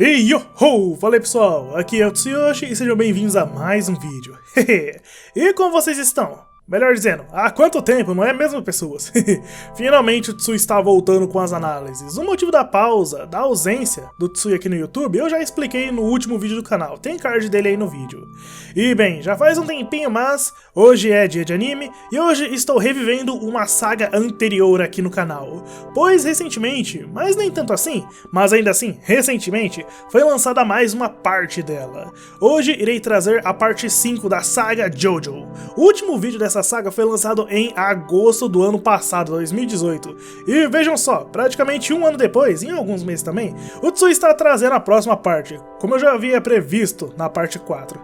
Hey yo ho! Fala aí pessoal, aqui é o Tsuyoshi e sejam bem-vindos a mais um vídeo. E como vocês estão? Melhor dizendo, há quanto tempo, não é mesmo, pessoas? Finalmente o Tsui está voltando com as análises. O motivo da pausa, da ausência do Tsui aqui no YouTube, eu já expliquei no último vídeo do canal. Tem card dele aí no vídeo. E bem, já faz um tempinho, mas hoje é dia de anime e hoje estou revivendo uma saga anterior aqui no canal. Pois recentemente, mas nem tanto assim, mas ainda assim, recentemente, foi lançada mais uma parte dela. Hoje irei trazer a parte 5 da saga JoJo. O último vídeo dessa saga foi lançado em agosto do ano passado, 2018. E vejam só, praticamente um ano depois, em alguns meses também, o Tsui está trazendo a próxima parte, como eu já havia previsto na parte 4.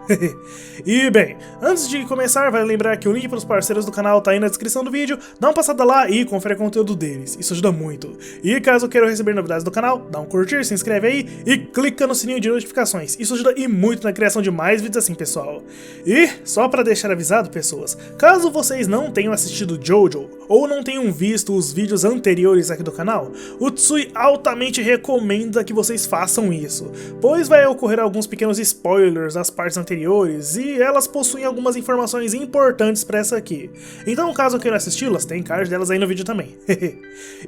E bem, antes de começar, vale lembrar que o link para os parceiros do canal tá aí na descrição do vídeo, dá uma passada lá e confere o conteúdo deles, isso ajuda muito. E caso queiram receber novidades do canal, dá um curtir, se inscreve aí e clica no sininho de notificações, isso ajuda e muito na criação de mais vídeos assim, pessoal. E, só para deixar avisado, pessoas, caso vocês não tenham assistido JoJo, ou não tenham visto os vídeos anteriores aqui do canal, o Tsui altamente recomenda que vocês façam isso, pois vai ocorrer alguns pequenos spoilers das partes anteriores, e elas possuem algumas informações importantes para essa aqui. Então caso queiram assisti-las, tem card delas aí no vídeo também.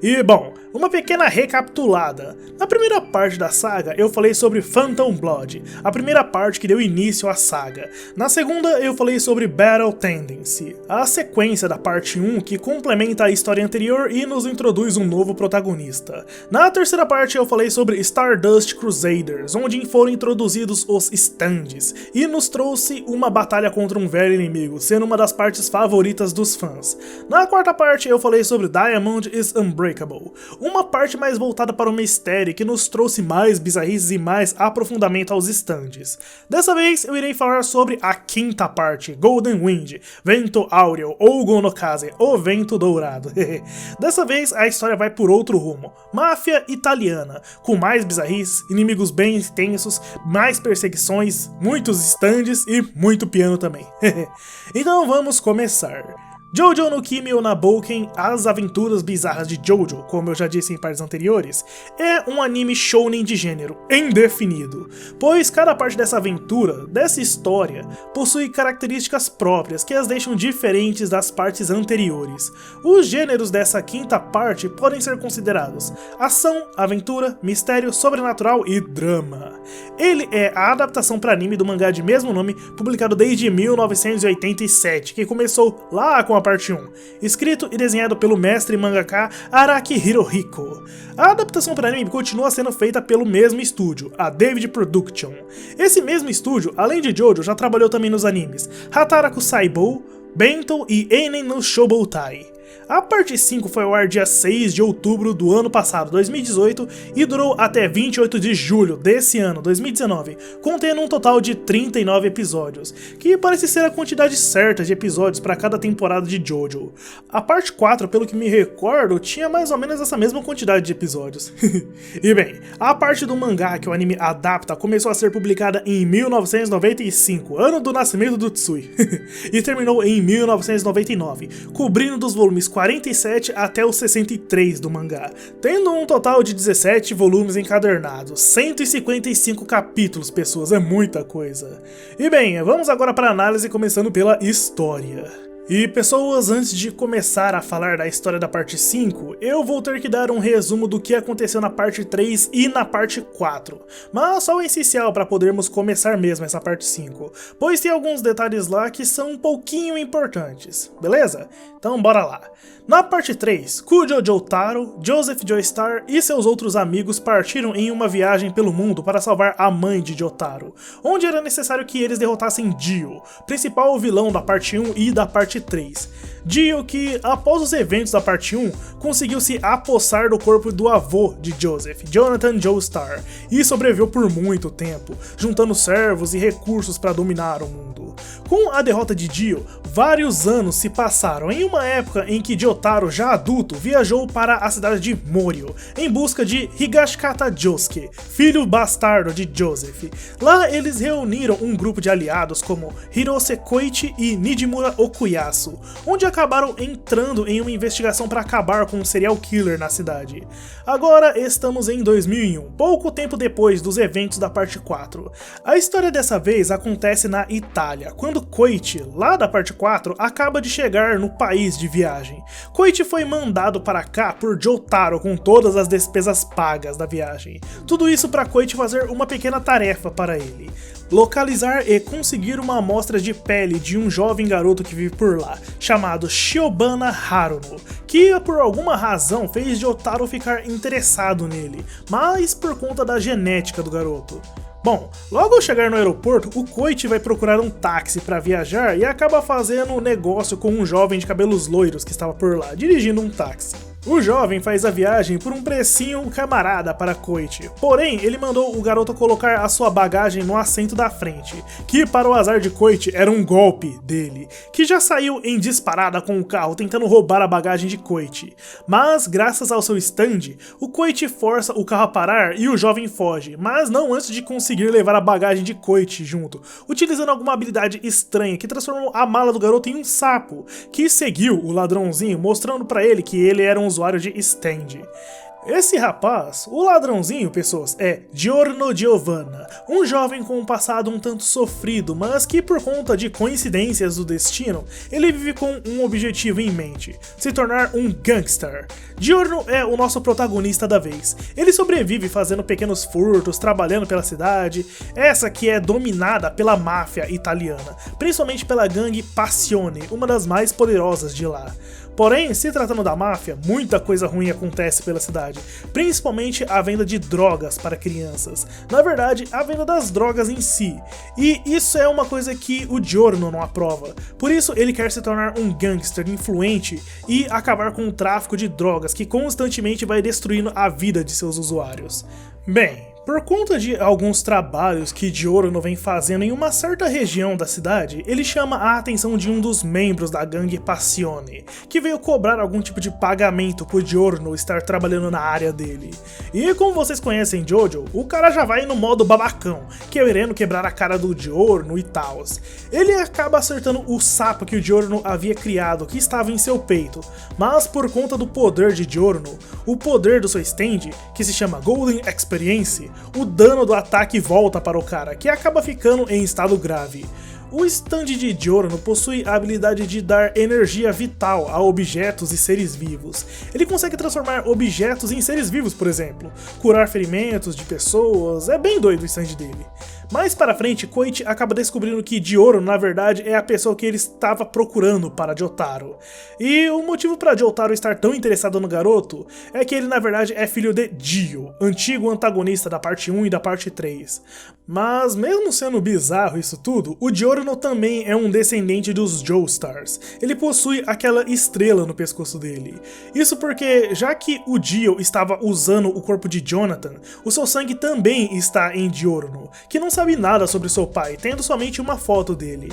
E bom, uma pequena recapitulada. Na primeira parte da saga eu falei sobre Phantom Blood, a primeira parte que deu início à saga. Na segunda eu falei sobre Battle Tendency, a sequência da parte 1 que complementa a história anterior e nos introduz um novo protagonista. Na terceira parte eu falei sobre Stardust Crusaders, onde foram introduzidos os stands, e nos trouxe uma batalha contra um velho inimigo, sendo uma das partes favoritas dos fãs. Na quarta parte eu falei sobre Diamond is Unbreakable, uma parte mais voltada para o mistério que nos trouxe mais bizarrices e mais aprofundamento aos stands. Dessa vez eu irei falar sobre a quinta parte, Golden Wind, Vento Áureo ou Gonokaze, o Vento Dourado. Dessa vez a história vai por outro rumo, máfia italiana, com mais bizarrices, inimigos bem intensos, mais perseguições, muitos stands e muito piano também. Então vamos começar. JoJo no Kimi no Nabouken, As Aventuras Bizarras de JoJo, como eu já disse em partes anteriores, é um anime shounen de gênero indefinido, pois cada parte dessa aventura, dessa história, possui características próprias que as deixam diferentes das partes anteriores. Os gêneros dessa quinta parte podem ser considerados ação, aventura, mistério, sobrenatural e drama. Ele é a adaptação para anime do mangá de mesmo nome, publicado desde 1987, que começou lá com a parte 1, escrito e desenhado pelo mestre mangaka Araki Hirohiko. A adaptação para anime continua sendo feita pelo mesmo estúdio, a David Production. Esse mesmo estúdio, além de JoJo, já trabalhou também nos animes Hataraku Saibou, Bento e Einen no Shoboutai. A parte 5 foi ao ar dia 6 de outubro do ano passado, 2018, e durou até 28 de julho desse ano, 2019, contendo um total de 39 episódios, que parece ser a quantidade certa de episódios para cada temporada de JoJo. A parte 4, pelo que me recordo, tinha mais ou menos essa mesma quantidade de episódios. E bem, a parte do mangá que o anime adapta começou a ser publicada em 1995, ano do nascimento do Tsui, e terminou em 1999, cobrindo dos volumes 47 até os 63 do mangá, tendo um total de 17 volumes encadernados, 155 capítulos, pessoas, é muita coisa. E bem, vamos agora para a análise, começando pela história. E pessoas, antes de começar a falar da história da parte 5, eu vou ter que dar um resumo do que aconteceu na parte 3 e na parte 4, mas só o essencial para podermos começar mesmo essa parte 5, pois tem alguns detalhes lá que são um pouquinho importantes, beleza? Então bora lá. Na parte 3, Kujo Jotaro, Joseph Joestar e seus outros amigos partiram em uma viagem pelo mundo para salvar a mãe de Jotaro, onde era necessário que eles derrotassem Dio, principal vilão da parte 1 e da parte 3. Dio que, após os eventos da parte 1, conseguiu se apossar do corpo do avô de Joseph, Jonathan Joestar, e sobreviveu por muito tempo, juntando servos e recursos para dominar o mundo. Com a derrota de Dio, vários anos se passaram em uma época em que Jotaro, já adulto, viajou para a cidade de Morio, em busca de Higashikata Josuke, filho bastardo de Joseph. Lá eles reuniram um grupo de aliados como Hirose Koichi e Nijimura Okuyasu, fracasso, onde acabaram entrando em uma investigação para acabar com um serial killer na cidade. Agora estamos em 2001, pouco tempo depois dos eventos da parte 4. A história dessa vez acontece na Itália, quando Koichi, lá da parte 4, acaba de chegar no país de viagem. Koichi foi mandado para cá por Jotaro com todas as despesas pagas da viagem. Tudo isso para Koichi fazer uma pequena tarefa para ele: localizar e conseguir uma amostra de pele de um jovem garoto que vive por lá, chamado Shiobana Haruno, que por alguma razão fez Jotaro ficar interessado nele, mas por conta da genética do garoto. Bom, logo ao chegar no aeroporto, o Koichi vai procurar um táxi para viajar e acaba fazendo negócio com um jovem de cabelos loiros que estava por lá, dirigindo um táxi. O jovem faz a viagem por um precinho camarada para Koichi, porém ele mandou o garoto colocar a sua bagagem no assento da frente, que para o azar de Koichi era um golpe dele, que já saiu em disparada com o carro tentando roubar a bagagem de Koichi. Mas graças ao seu stand, o Koichi força o carro a parar e o jovem foge, mas não antes de conseguir levar a bagagem de Koichi junto, utilizando alguma habilidade estranha que transformou a mala do garoto em um sapo, que seguiu o ladrãozinho mostrando para ele que ele era um usuário de stand. Esse rapaz, o ladrãozinho, pessoas, é Giorno Giovanna, um jovem com um passado um tanto sofrido, mas que por conta de coincidências do destino, ele vive com um objetivo em mente: se tornar um gangster. Giorno é o nosso protagonista da vez. Ele sobrevive fazendo pequenos furtos, trabalhando pela cidade, essa que é dominada pela máfia italiana, principalmente pela gangue Passione, uma das mais poderosas de lá. Porém, se tratando da máfia, muita coisa ruim acontece pela cidade, principalmente a venda de drogas para crianças. Na verdade, a venda das drogas em si. E isso é uma coisa que o Giorno não aprova. Por isso, ele quer se tornar um gangster influente e acabar com o tráfico de drogas que constantemente vai destruindo a vida de seus usuários. Bem, por conta de alguns trabalhos que Giorno vem fazendo em uma certa região da cidade, ele chama a atenção de um dos membros da gangue Passione, que veio cobrar algum tipo de pagamento por Giorno estar trabalhando na área dele. E como vocês conhecem Jojo, o cara já vai no modo babacão, querendo quebrar a cara do Giorno e tal. Ele acaba acertando o sapo que o Giorno havia criado, que estava em seu peito, mas por conta do poder de Giorno, o poder do seu stand, que se chama Golden Experience, o dano do ataque volta para o cara, que acaba ficando em estado grave. O stand de Giorno possui a habilidade de dar energia vital a objetos e seres vivos. Ele consegue transformar objetos em seres vivos, por exemplo, curar ferimentos de pessoas, é bem doido o stand dele. Mais para frente, Koichi acaba descobrindo que Giorno na verdade é a pessoa que ele estava procurando para Jotaro. E o motivo para Jotaro estar tão interessado no garoto é que ele na verdade é filho de Dio, antigo antagonista da parte 1 e da parte 3. Mas mesmo sendo bizarro isso tudo, o Giorno também é um descendente dos Joestars. Ele possui aquela estrela no pescoço dele. Isso porque, já que o Dio estava usando o corpo de Jonathan, o seu sangue também está em Giorno, que não sabe nada sobre seu pai, tendo somente uma foto dele.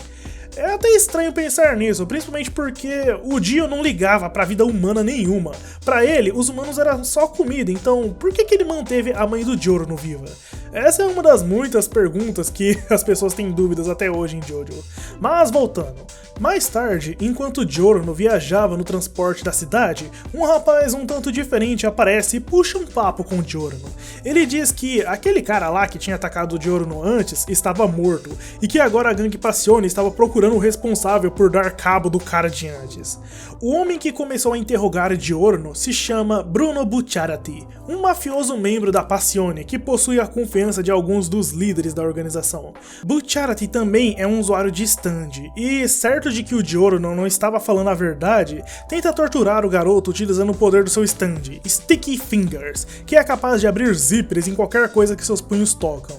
É até estranho pensar nisso, principalmente porque o Dio não ligava pra vida humana nenhuma. Pra ele, os humanos eram só comida, então por que ele manteve a mãe do Giorno viva? Essa é uma das muitas perguntas que as pessoas têm dúvidas até hoje em Jojo. Mas voltando, mais tarde, enquanto Giorno viajava no transporte da cidade, um rapaz um tanto diferente aparece e puxa um papo com Giorno. Ele diz que aquele cara lá que tinha atacado o Giorno antes estava morto, e que agora a gangue Passione estava procurando o responsável por dar cabo do cara de antes. O homem que começou a interrogar Giorno se chama Bruno Bucciarati, um mafioso membro da Passione que possui a confiança de alguns dos líderes da organização. Bucciarati também é um usuário de stand, e certo de que o Giorno não estava falando a verdade, tenta torturar o garoto utilizando o poder do seu stand, Sticky Fingers, que é capaz de abrir zippers em qualquer coisa que seus punhos tocam.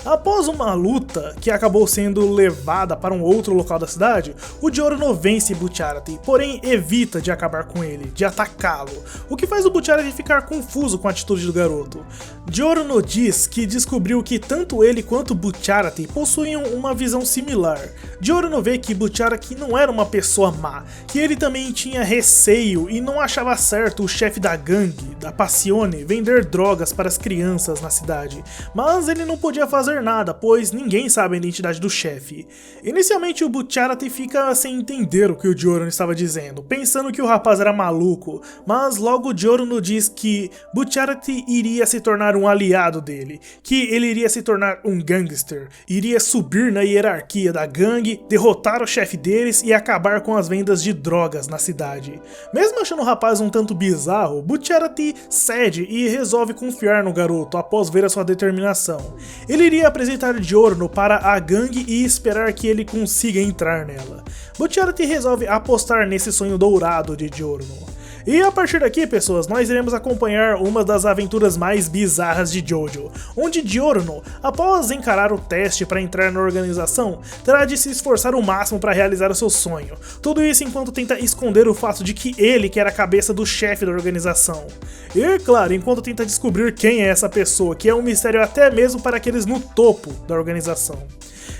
Após uma luta que acabou sendo levada para um outro local da cidade, o Giorno vence Bucciarati, porém evita de acabar com ele, de atacá-lo, o que faz o Bucciarati ficar confuso com a atitude do garoto. Giorno diz que descobriu que tanto ele quanto Bucciarati possuíam uma visão similar. Giorno vê que Bucciarati não era uma pessoa má, que ele também tinha receio e não achava certo o chefe da gangue, da Passione, vender drogas para as crianças na cidade, mas ele não podia fazer fazer nada, pois ninguém sabe a identidade do chefe. Inicialmente o Bucciarati fica sem entender o que o Giorno estava dizendo, pensando que o rapaz era maluco, mas logo Giorno diz que Bucciarati iria se tornar um aliado dele, que ele iria se tornar um gangster, iria subir na hierarquia da gangue, derrotar o chefe deles e acabar com as vendas de drogas na cidade. Mesmo achando o rapaz um tanto bizarro, Bucciarati cede e resolve confiar no garoto após ver a sua determinação. Ele iria apresentar Giorno para a gangue e esperar que ele consiga entrar nela. Bucciarati resolve apostar nesse sonho dourado de Giorno. E a partir daqui, pessoas, nós iremos acompanhar uma das aventuras mais bizarras de Jojo, onde Giorno, após encarar o teste para entrar na organização, terá de se esforçar o máximo para realizar o seu sonho. Tudo isso enquanto tenta esconder o fato de que ele quer a cabeça do chefe da organização. E, claro, enquanto tenta descobrir quem é essa pessoa, que é um mistério até mesmo para aqueles no topo da organização.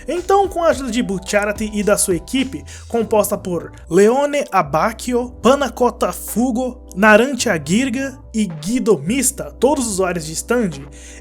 Então, com a ajuda de Bucciarati e da sua equipe, composta por Leone Abbacchio, Panacota Fugo, Narantia Girga e Guido Mista, todos usuários de stand,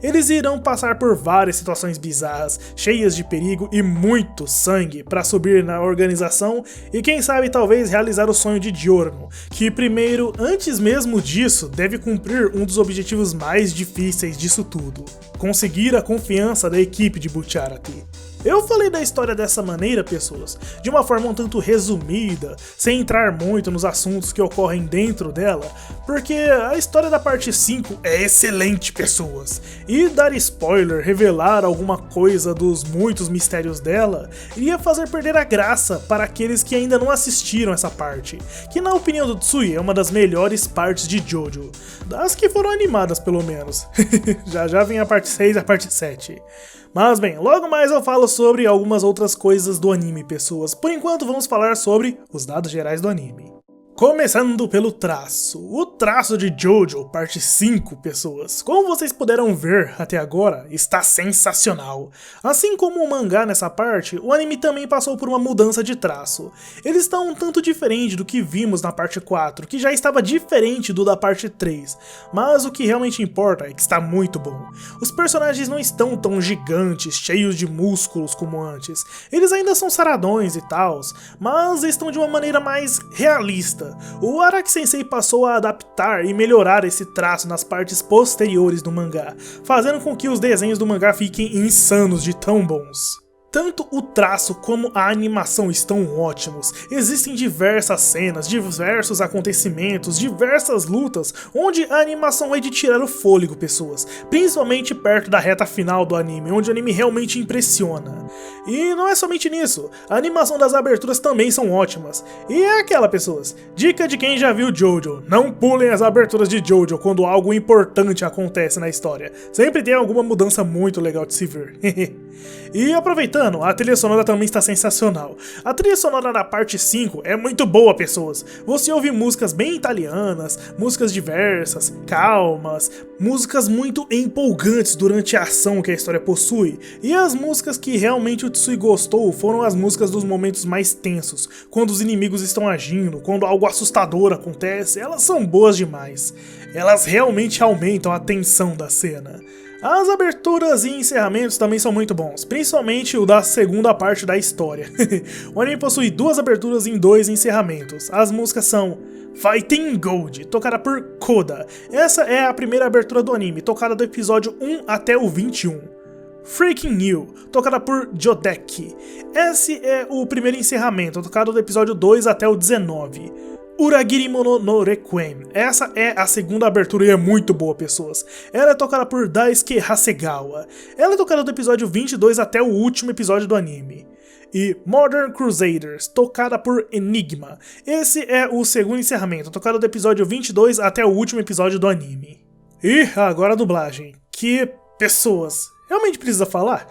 eles irão passar por várias situações bizarras, cheias de perigo e muito sangue para subir na organização e quem sabe talvez realizar o sonho de Giorno, que primeiro, antes mesmo disso, deve cumprir um dos objetivos mais difíceis disso tudo: conseguir a confiança da equipe de Bucciarati. Eu falei da história dessa maneira, pessoas, de uma forma um tanto resumida, sem entrar muito nos assuntos que ocorrem dentro dela, porque a história da parte 5 é excelente, pessoas, e dar spoiler, revelar alguma coisa dos muitos mistérios dela, iria fazer perder a graça para aqueles que ainda não assistiram essa parte, que na opinião do Tsui é uma das melhores partes de Jojo, das que foram animadas pelo menos. já vem a parte 6 e a parte 7. Mas bem, logo mais eu falo sobre algumas outras coisas do anime, pessoas. Por enquanto vamos falar sobre os dados gerais do anime. Começando pelo traço. O traço de Jojo, parte 5, pessoas. Como vocês puderam ver até agora, está sensacional. Assim como o mangá nessa parte, o anime também passou por uma mudança de traço. Ele está um tanto diferente do que vimos na parte 4, que já estava diferente do da parte 3. Mas o que realmente importa é que está muito bom. Os personagens não estão tão gigantes, cheios de músculos como antes. Eles ainda são saradões e tals, mas estão de uma maneira mais realista. O Araki Sensei passou a adaptar e melhorar esse traço nas partes posteriores do mangá, fazendo com que os desenhos do mangá fiquem insanos de tão bons. Tanto o traço como a animação estão ótimos, existem diversas cenas, diversos acontecimentos, diversas lutas, onde a animação é de tirar o fôlego, pessoas, principalmente perto da reta final do anime, onde o anime realmente impressiona. E não é somente nisso, a animação das aberturas também são ótimas, e é aquela, pessoas, dica de quem já viu Jojo, não pulem as aberturas de Jojo quando algo importante acontece na história, sempre tem alguma mudança muito legal de se ver. E aproveitando, a trilha sonora também está sensacional. A trilha sonora da parte 5 é muito boa, pessoas. Você ouve músicas bem italianas, músicas diversas, calmas, músicas muito empolgantes durante a ação que a história possui. E as músicas que realmente o Tsui gostou foram as músicas dos momentos mais tensos, quando os inimigos estão agindo, quando algo assustador acontece, elas são boas demais. Elas realmente aumentam a tensão da cena. As aberturas e encerramentos também são muito bons, principalmente o da segunda parte da história. O anime possui 2 aberturas e 2 encerramentos. As músicas são Fighting Gold, tocada por Koda. Essa é a primeira abertura do anime, tocada do episódio 1 até o 21. Freaking New, tocada por Jodeki. Esse é o primeiro encerramento, tocado do episódio 2 até o 19. Uragiri Mono no Requiem. Essa é a segunda abertura e é muito boa, pessoas. Ela é tocada por Daisuke Hasegawa. Ela é tocada do episódio 22 até o último episódio do anime. E Modern Crusaders, tocada por Enigma. Esse é o segundo encerramento, tocado do episódio 22 até o último episódio do anime. E agora a dublagem. Que, pessoas, realmente precisa falar?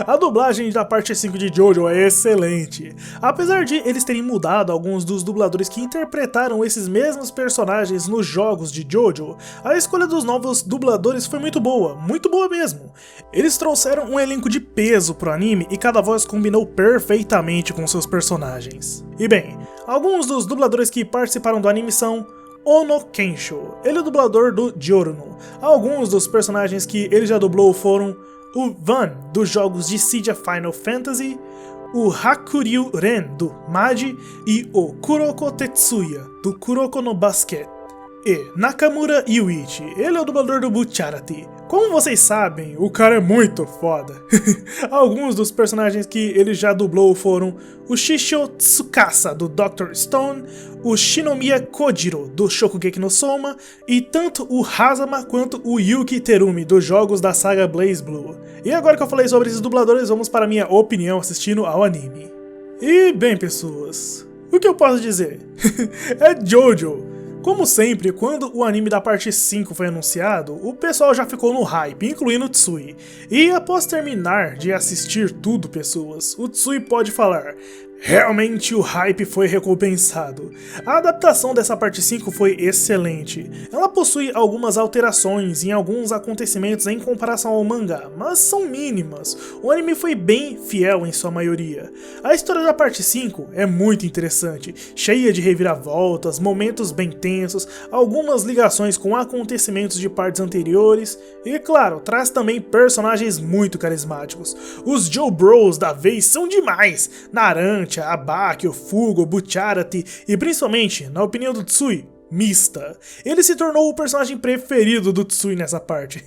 A dublagem da parte 5 de Jojo é excelente. Apesar de eles terem mudado alguns dos dubladores que interpretaram esses mesmos personagens nos jogos de Jojo, a escolha dos novos dubladores foi muito boa mesmo. Eles trouxeram um elenco de peso pro anime e cada voz combinou perfeitamente com seus personagens. E bem, alguns dos dubladores que participaram do anime são Ono Kensho, ele é o dublador do Giorno. Alguns dos personagens que ele já dublou foram o Van dos jogos de Cydia Final Fantasy, o Hakuryu Ren do Maji e o Kuroko Tetsuya do Kuroko no Basket. E Nakamura Yuichi, ele é o dublador do Bucciarati. Como vocês sabem, o cara é muito foda. Alguns dos personagens que ele já dublou foram o Shishio Tsukasa do Dr. Stone, o Shinomiya Kojiro do Shokugeki no Soma e tanto o Hazama quanto o Yuki Terumi dos jogos da saga BlazBlue. E agora que eu falei sobre esses dubladores, vamos para a minha opinião assistindo ao anime. E bem pessoas, o que eu posso dizer? É Jojo! Como sempre, quando o anime da parte 5 foi anunciado, o pessoal já ficou no hype, incluindo o Tsui. E após terminar de assistir tudo, pessoas, o Tsui pode falar: realmente o hype foi recompensado. A adaptação dessa parte 5 foi excelente. Ela possui algumas alterações em alguns acontecimentos em comparação ao mangá, mas são mínimas. O anime foi bem fiel em sua maioria. A história da parte 5 é muito interessante, cheia de reviravoltas, momentos bem tensos, algumas ligações com acontecimentos de partes anteriores e, claro, traz também personagens muito carismáticos. Os Joe Bros da vez são demais! Narantia, Abaki, Fugo, Bucciarati e principalmente, na opinião do Tsui, Mista. Ele se tornou o personagem preferido do Tsui nessa parte.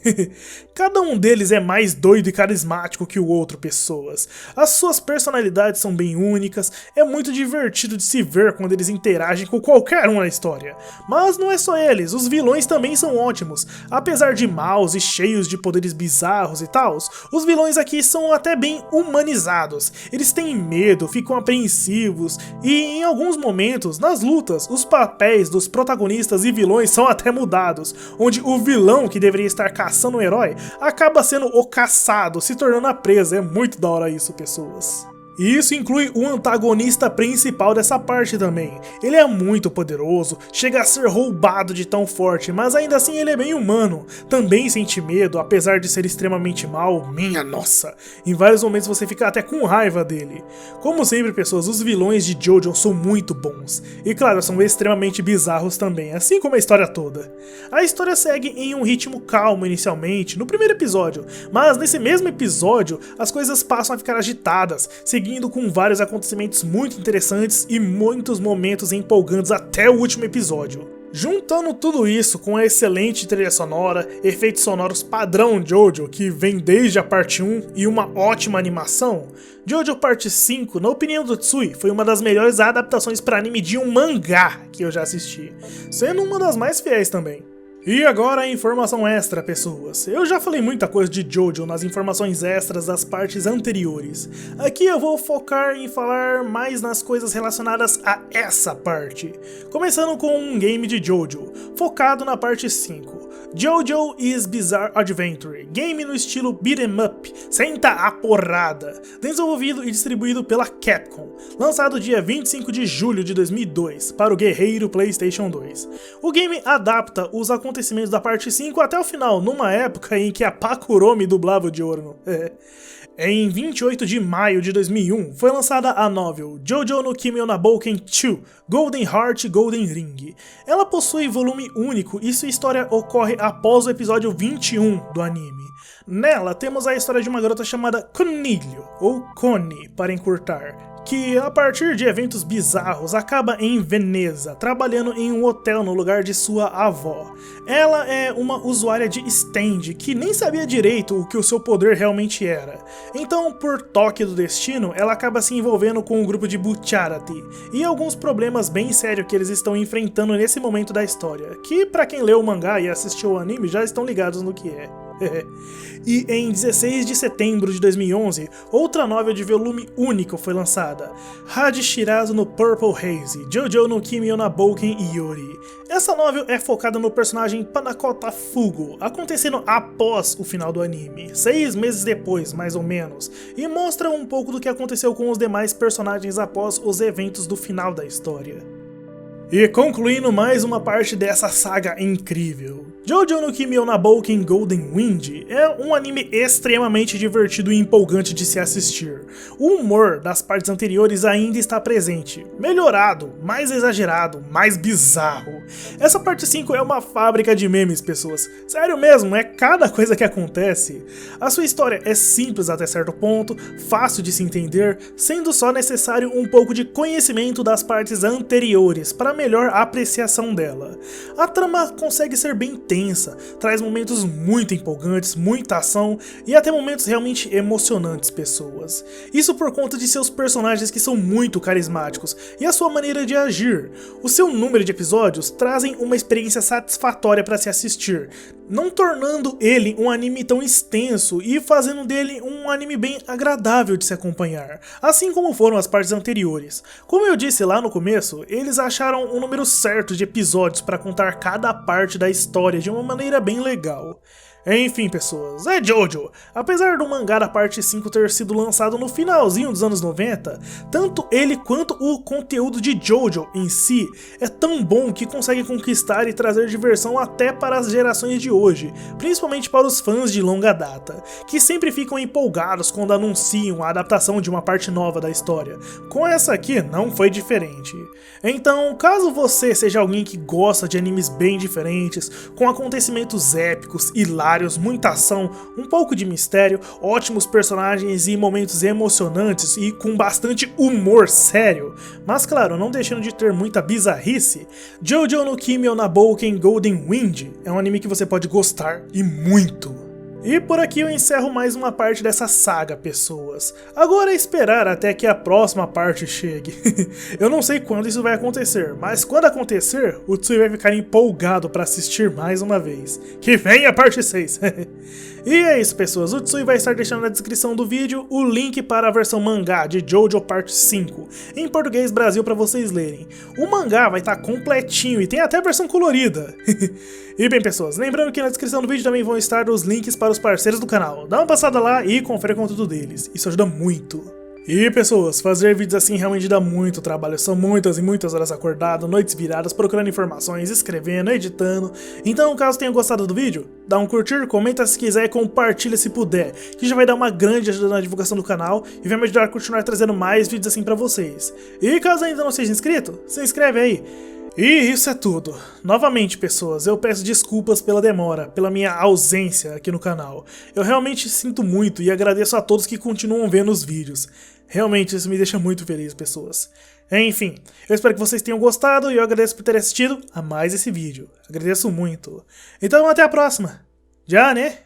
Cada um deles é mais doido e carismático que o outro, pessoas. As suas personalidades são bem únicas, é muito divertido de se ver quando eles interagem com qualquer um na história. Mas não é só eles, os vilões também são ótimos. Apesar de maus e cheios de poderes bizarros e tals, os vilões aqui são até bem humanizados. Eles têm medo, ficam apreensivos e em alguns momentos, nas lutas, os papéis dos protagonistas e vilões são até mudados, onde o vilão que deveria estar caçando o herói acaba sendo o caçado, se tornando a presa. É muito da hora isso, pessoas. E isso inclui o antagonista principal dessa parte também. Ele é muito poderoso, chega a ser roubado de tão forte, mas ainda assim ele é bem humano. Também sente medo, apesar de ser extremamente mau, minha nossa. Em vários momentos você fica até com raiva dele. Como sempre, pessoas, os vilões de Jojo são muito bons. E claro, são extremamente bizarros também, assim como a história toda. A história segue em um ritmo calmo inicialmente, no primeiro episódio, mas nesse mesmo episódio as coisas passam a ficar agitadas, seguindo com vários acontecimentos muito interessantes e muitos momentos empolgantes até o último episódio. Juntando tudo isso com a excelente trilha sonora, efeitos sonoros padrão Jojo, que vem desde a parte 1, e uma ótima animação, Jojo Parte 5, na opinião do Tsui, foi uma das melhores adaptações para anime de um mangá que eu já assisti, sendo uma das mais fiéis também. E agora a informação extra, pessoas. Eu já falei muita coisa de Jojo nas informações extras das partes anteriores. Aqui eu vou focar em falar mais nas coisas relacionadas a essa parte. Começando com um game de Jojo, focado na parte 5. Jojo is Bizarre Adventure, game no estilo beat'em up, senta a porrada, desenvolvido e distribuído pela Capcom, lançado dia 25 de julho de 2002 para o guerreiro PlayStation 2. O game adapta os acontecimentos da parte 5 até o final, numa época em que a Pakuromi dublava o Diorno. Em 28 de maio de 2001, foi lançada a novel Jojo no Kimi no Nabouken 2, Golden Heart Golden Ring. Ela possui volume único e sua história ocorre após o episódio 21 do anime. Nela, temos a história de uma garota chamada Conilho, ou Connie, para encurtar, que a partir de eventos bizarros acaba em Veneza, trabalhando em um hotel no lugar de sua avó. Ela é uma usuária de stand que nem sabia direito o que o seu poder realmente era. Então, por toque do destino, ela acaba se envolvendo com um grupo de Bucciarati e alguns problemas bem sérios que eles estão enfrentando nesse momento da história, que pra quem leu o mangá e assistiu o anime já estão ligados no que é. E em 16 de setembro de 2011, outra novel de volume único foi lançada, Haji Shirazu no Purple Haze, Jojo no Kimi no Nabouken Yuri. Essa novel é focada no personagem Panakota Fugo, acontecendo após o final do anime, 6 meses depois, mais ou menos, e mostra um pouco do que aconteceu com os demais personagens após os eventos do final da história. E concluindo mais uma parte dessa saga incrível, Jojo no Kimi na Bouken Golden Wind é um anime extremamente divertido e empolgante de se assistir. O humor das partes anteriores ainda está presente, melhorado, mais exagerado, mais bizarro. Essa parte 5 é uma fábrica de memes, pessoas. Sério mesmo, é cada coisa que acontece. A sua história é simples até certo ponto, fácil de se entender, sendo só necessário um pouco de conhecimento das partes anteriores para melhor apreciação dela. A trama consegue ser bem tensa, traz momentos muito empolgantes, muita ação e até momentos realmente emocionantes, pessoas. Isso por conta de seus personagens que são muito carismáticos e a sua maneira de agir. O seu número de episódios trazem uma experiência satisfatória para se assistir, não tornando ele um anime tão extenso e fazendo dele um anime bem agradável de se acompanhar, assim como foram as partes anteriores. Como eu disse lá no começo, eles acharam um número certo de episódios para contar cada parte da história de uma maneira bem legal. Enfim, pessoas, é Jojo. Apesar do mangá da parte 5 ter sido lançado no finalzinho dos anos 90, tanto ele quanto o conteúdo de Jojo em si é tão bom que consegue conquistar e trazer diversão até para as gerações de hoje, principalmente para os fãs de longa data, que sempre ficam empolgados quando anunciam a adaptação de uma parte nova da história. Com essa aqui não foi diferente. Então, caso você seja alguém que gosta de animes bem diferentes, com acontecimentos épicos, hilários, muita ação, um pouco de mistério, ótimos personagens e momentos emocionantes e com bastante humor sério, mas claro, não deixando de ter muita bizarrice, Jojo no Kimi na Bouken Golden Wind é um anime que você pode gostar e muito. E por aqui eu encerro mais uma parte dessa saga, pessoas. Agora é esperar até que a próxima parte chegue. Eu não sei quando isso vai acontecer, mas quando acontecer, o Tsui vai ficar empolgado para assistir mais uma vez. Que venha a parte 6! E é isso, pessoas, o Tsui vai estar deixando na descrição do vídeo o link para a versão mangá de Jojo parte 5, em português Brasil para vocês lerem. O mangá vai estar completinho e tem até a versão colorida. E bem, pessoas, lembrando que na descrição do vídeo também vão estar os links para os parceiros do canal. Dá uma passada lá e confere o conteúdo deles, isso ajuda muito. E pessoas, fazer vídeos assim realmente dá muito trabalho, são muitas e muitas horas acordado, noites viradas, procurando informações, escrevendo, editando. Então caso tenha gostado do vídeo, dá um curtir, comenta se quiser e compartilha se puder, que já vai dar uma grande ajuda na divulgação do canal e vai me ajudar a continuar trazendo mais vídeos assim pra vocês. E caso ainda não seja inscrito, se inscreve aí. E isso é tudo. Novamente, pessoas, eu peço desculpas pela demora, pela minha ausência aqui no canal. Eu realmente sinto muito e agradeço a todos que continuam vendo os vídeos. Realmente isso me deixa muito feliz, pessoas. Enfim, eu espero que vocês tenham gostado e eu agradeço por terem assistido a mais esse vídeo. Agradeço muito. Então até a próxima. Já, né?